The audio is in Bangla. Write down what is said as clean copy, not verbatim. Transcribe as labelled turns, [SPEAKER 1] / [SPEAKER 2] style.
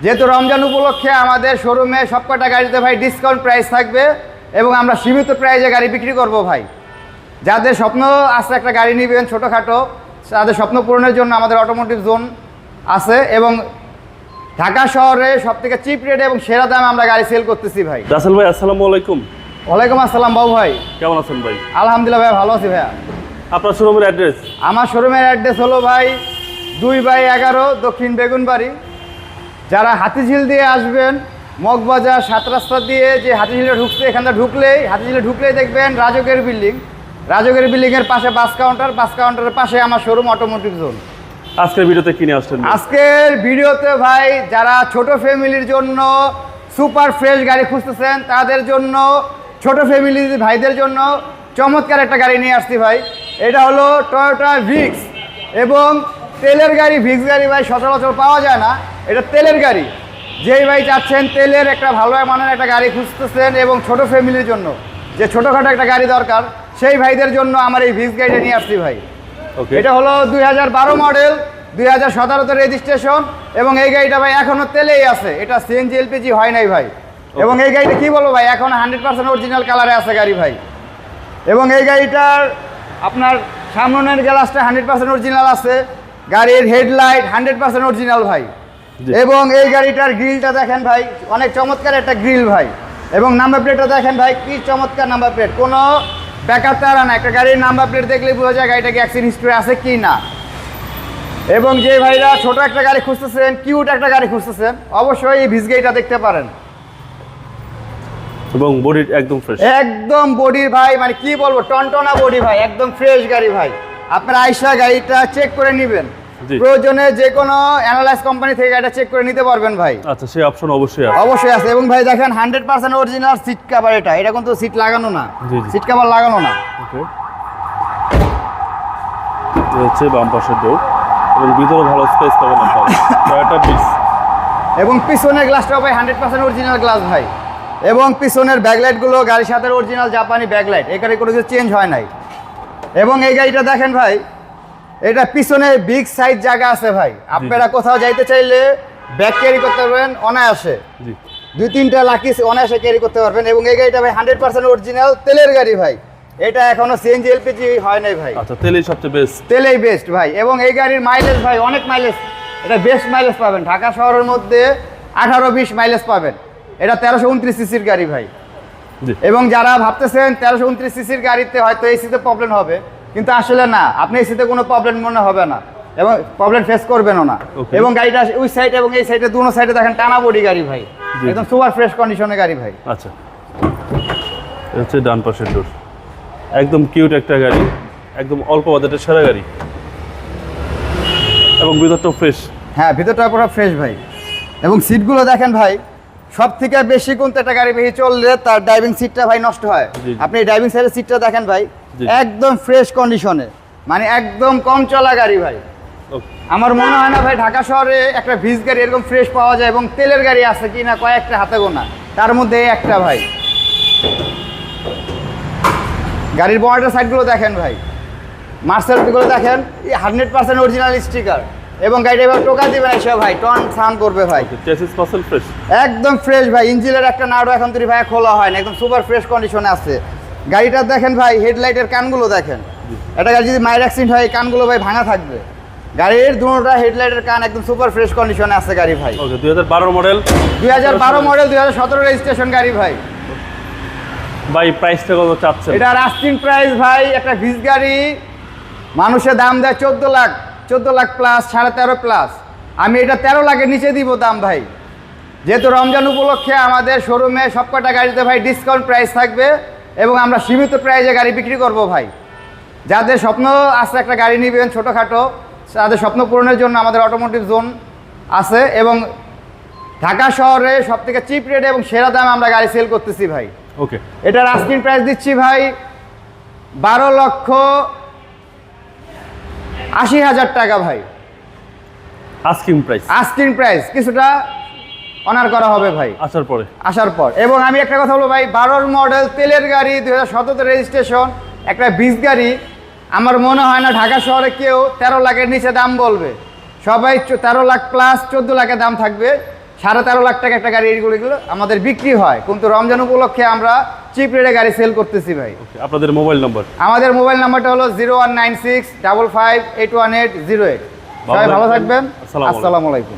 [SPEAKER 1] যেহেতু রমজান উপলক্ষে আমাদের শোরুমে সবকটা গাড়িতে ভাই ডিসকাউন্ট প্রাইস থাকবে এবং আমরা সীমিত প্রাইসে গাড়ি বিক্রি করব ভাই। যাদের স্বপ্ন আছে একটা গাড়ি নেবেন ছোটোখাটো, তাদের স্বপ্ন পূরণের জন্য আমাদের অটোমোটিভ জোন আছে এবং ঢাকা শহরে সবথেকে চিপ রেটে এবং সেরা দামে আমরা গাড়ি সেল করতেছি ভাই।
[SPEAKER 2] রাসেল ভাই আসসালামু আলাইকুম।
[SPEAKER 1] ওয়ালাইকুম আসসালাম বাবু ভাই,
[SPEAKER 2] কেমন আছেন ভাই?
[SPEAKER 1] আলহামদুলিল্লাহ ভাই, ভালো আছি ভাইয়া।
[SPEAKER 2] আপনার শোরুমের অ্যাড্রেস?
[SPEAKER 1] আমার শোরুমের অ্যাড্রেস হলো ভাই 2/11 দক্ষিণ বেগুনবাড়ি। যারা হাতিঝিল দিয়ে আসবেন, মগবাজার 7 রাস্তা দিয়ে যে হাতিঝিলে ঢুকছে, এখানটা হাতিঝিলে ঢুকলেই দেখবেন রাজকের বিল্ডিং। রাজকের বিল্ডিংয়ের পাশে বাস কাউন্টারের পাশে আমার শোরুম অটোমোটিভ জোন।
[SPEAKER 2] আজকের ভিডিওতে কিনে আসছেন?
[SPEAKER 1] আজকের ভিডিওতে ভাই যারা ছোট ফ্যামিলির জন্য সুপার ফ্রেশ গাড়ি খুঁজতেছেন, তাদের জন্য, ছোট ফ্যামিলি ভাইদের জন্য চমৎকার একটা গাড়ি নিয়ে আসছি ভাই। এটা হলো টয়োটা ভিক্স এবং তেলের গাড়ি। ভিক্স গাড়ি ভাই সচরাচর পাওয়া যায় না, এটা তেলের গাড়ি। যেই ভাই চাচ্ছেন তেলের একটা ভালো মানের একটা গাড়ি খুঁজতেছেন এবং ছোট ফ্যামিলির জন্য যে ছোটোখাটো একটা গাড়ি দরকার, সেই ভাইদের জন্য আমার এই ভিক্স গাড়িটা নিয়ে আসছি ভাই। এটা হলো 2012 মডেল, 2017 রেজিস্ট্রেশন এবং এই গাড়িটা ভাই এখনো তেলেই আছে। এটা সিএনজি এলপিজি হয় নাই ভাই। এবং এই গাড়িটা কি বলবো ভাই, এখন 100% অরিজিনাল কালারে আছে গাড়ি ভাই। এবং এই গাড়িটার আপনার সামনের গ্লাসটা 100% অরিজিনাল আছে, গাড়ির হেডলাইট 100% অরিজিনাল ভাই। এবং এই গাড়িটার গ্রিলটা দেখেন ভাই, অনেক চমৎকার একটা গ্রিল ভাই। এবং নাম্বার প্লেটটা দেখেন ভাই, কি চমৎকার নাম্বার প্লেট, কোনো ব্যাকআপ তারা না। একটা গাড়ির নাম্বার প্লেট দেখলেই বোঝা যায় গাড়িটা কি অ্যাক্সিডেন্ট হিস্ট্রি আছে কি না। এবং যে ভাইরা ছোট একটা গাড়ি খুঁজতেছেন, কিউট একটা গাড়ি খুঁজতেছেন, অবশ্যই এই ভিক্স গাড়িটা দেখতে পারেন।
[SPEAKER 2] এবং বডি একদম ফ্রেশ,
[SPEAKER 1] একদম বডির ভাই মানে কি বলবো, টনটনা বডি ভাই, একদম ফ্রেশ গাড়ি ভাই। আপনারা আইসা গাড়িটা চেক করে নেবেন, প্রয়োজনে যে কোনো অ্যানালাইজ কোম্পানি থেকে গাড়িটা চেক করে নিতে পারবেন ভাই।
[SPEAKER 2] আচ্ছা, সেই অপশন অবশ্যই আছে।
[SPEAKER 1] অবশ্যই আছে। এবং ভাই দেখেন 100% অরিজিনাল সিট কভার। এটা কিন্তু সিট লাগানো না, সিট কভার লাগানো না।
[SPEAKER 2] ওকে, এই হচ্ছে বাম পাশের ডোর এবং ভিতরে ভালো স্পেস পাবেন আপনারা। Toyota Vicks.
[SPEAKER 1] এবং পিছনের গ্লাসটাও ভাই 100% অরিজিনাল গ্লাস ভাই। এবং পিছনের ব্যাকলাইটগুলো গাড়ির সাথে অরিজিনাল জাপানি ব্যাকলাইট, এখানে কোনো কিছু চেঞ্জ হয় নাই। এবং এই গাড়িটা দেখেন ভাই, এটা পিছনে বিগ সাইজ জায়গা আছে ভাই। আপনারা কোথাও যাইতে চাইলে ব্যাগ ক্যারি করতে পারবেন অনায়াসে, 2-3টা লাকিস অনায়াসে ক্যারি করতে পারবেন। এবং এই গাড়িটা ভাই 100% অরিজিনাল তেলের গাড়ি ভাই। এটা এখনো সিএনজি এলপিজি হয় নাই ভাই।
[SPEAKER 2] আচ্ছা, তেলেই সবচেয়ে বেস্ট,
[SPEAKER 1] তেলেই বেস্ট ভাই। এবং এই গাড়ির মাইলেজ ভাই অনেক মাইলেজ, এটা বেস্ট মাইলেজ পাবেন। ঢাকা শহরের মধ্যে 18-20 মাইলেজ পাবেন। এটা 1329 সিসির গাড়ি ভাই। এবং যারা ভাবতেছেন 1329 সিসির গাড়িতে হয়তো এসিতে প্রবলেম হবে, কিন্তু আসলে না, আপনি এসিতে কোনো প্রবলেম মনে হবে না এবং প্রবলেম ফেস করবেনও না। এবং গাড়িটা ওই সাইড এবং এই সাইডে দুটো সাইডে দেখেন টানা বডি গাড়ি ভাই, একদম সুপার ফ্রেশ কন্ডিশনের গাড়ি ভাই।
[SPEAKER 2] আচ্ছা, এটা হচ্ছে ডান পাশের ডোর, একদম কিউট একটা গাড়ি, একদম অল্প বাজেটের সেরা গাড়ি এবং ভিতরটাও ফ্রেশ।
[SPEAKER 1] হ্যাঁ, ভিতরটা পুরো ফ্রেশ ভাই। এবং সিটগুলো দেখেন ভাই, সব থেকে বেশি কোনটা একটা গাড়ি বেশি চললে তার ড্রাইভিং সিটটা ভাই নষ্ট হয়। আপনি ড্রাইভিং সাইডের সিটটা দেখেন ভাই, একদম ফ্রেশ কন্ডিশনে, মানে একদম কম চলা গাড়ি ভাই। আমার মনে হয় না ভাই ঢাকা শহরে একটা ভিক্স গাড়ি এরকম ফ্রেশ পাওয়া যায়। এবং তেলের গাড়ি আছে কি না কয়েকটা হাতে গোনা, তার মধ্যে একটা ভাই। গাড়ির বনেটের সাইডগুলো দেখেন ভাই, মার্সেলগুলো দেখেন, 100% অরিজিনাল স্টিকার। এবং গাড়িটা এবার টোকা দিবেন এসে ভাই, টন সান করবে ভাই,
[SPEAKER 2] চেসিস পাসেল ফ্রেশ,
[SPEAKER 1] একদম ফ্রেশ ভাই। ইঞ্জিনের একটা নাড়ু এখন তৈরি ভাই খোলা হয় না, একদম সুপার ফ্রেশ কন্ডিশনে আছে গাড়িটা। দেখেন ভাই হেডলাইটের কানগুলো দেখেন, এটা গাড়ি যদি মাইর অ্যাক্সিডেন্ট হয় কানগুলো ভাই ভাঙা থাকবে। গাড়ির দুটোটা হেডলাইটের কান একদম সুপার ফ্রেশ কন্ডিশনে আছে গাড়ি ভাই।
[SPEAKER 2] 2012 মডেল,
[SPEAKER 1] 2017 রেজিস্ট্রেশন গাড়ি ভাই।
[SPEAKER 2] ভাই প্রাইসটা কত চাচ্ছেন?
[SPEAKER 1] এটা আস্কিং প্রাইস ভাই, একটা ভিক্স গাড়ি মানুষের দাম দেয় 14 লাখ প্লাস, 13.5 প্লাস। আমি এটা 13 লাখের নিচে দিব দাম ভাই। যেহেতু রমজান উপলক্ষে আমাদের শোরুমে সবকটা গাড়িতে ভাই ডিসকাউন্ট প্রাইস থাকবে এবং আমরা সীমিত প্রাইসে গাড়ি বিক্রি করব ভাই। যাদের স্বপ্ন আছে একটা গাড়ি নেবেন ছোটোখাটো, তাদের স্বপ্ন পূরণের জন্য আমাদের অটোমোটিভ জোন আছে এবং ঢাকা শহরে সবথেকে চিপ রেটে এবং সেরা দামে আমরা গাড়ি সেল করতেছি ভাই।
[SPEAKER 2] ওকে,
[SPEAKER 1] এটার আস্কিং প্রাইস দিচ্ছি ভাই 12,80,000 টাকা ভাই। আস্কিং প্রাইস কিছুটা অনার করা হবে ভাই আসার পর। এবং আমি একটা কথা বলবো ভাই, 12 মডেল তেলের গাড়ি, 2017 রেজিস্ট্রেশন, একটা ভিক্স গাড়ি। আমার মনে হয় না ঢাকা শহরে কেউ 13 লাখের নিচে দাম বলবে। সবাই 13 লাখ প্লাস 14 লাখের দাম থাকবে। 13.5 লাখ টাকা একটা গাড়ি, এগুলো আমাদের বিক্রি হয়, কিন্তু রমজান উপলক্ষে আমরা চিপ রেটে গাড়ি সেল করতেছি ভাই।
[SPEAKER 2] আপনাদের মোবাইল নাম্বার?
[SPEAKER 1] আমাদের মোবাইল নাম্বারটা হলো 0196558180। সবাই ভালো থাকবেন। আসসালামু আলাইকুম।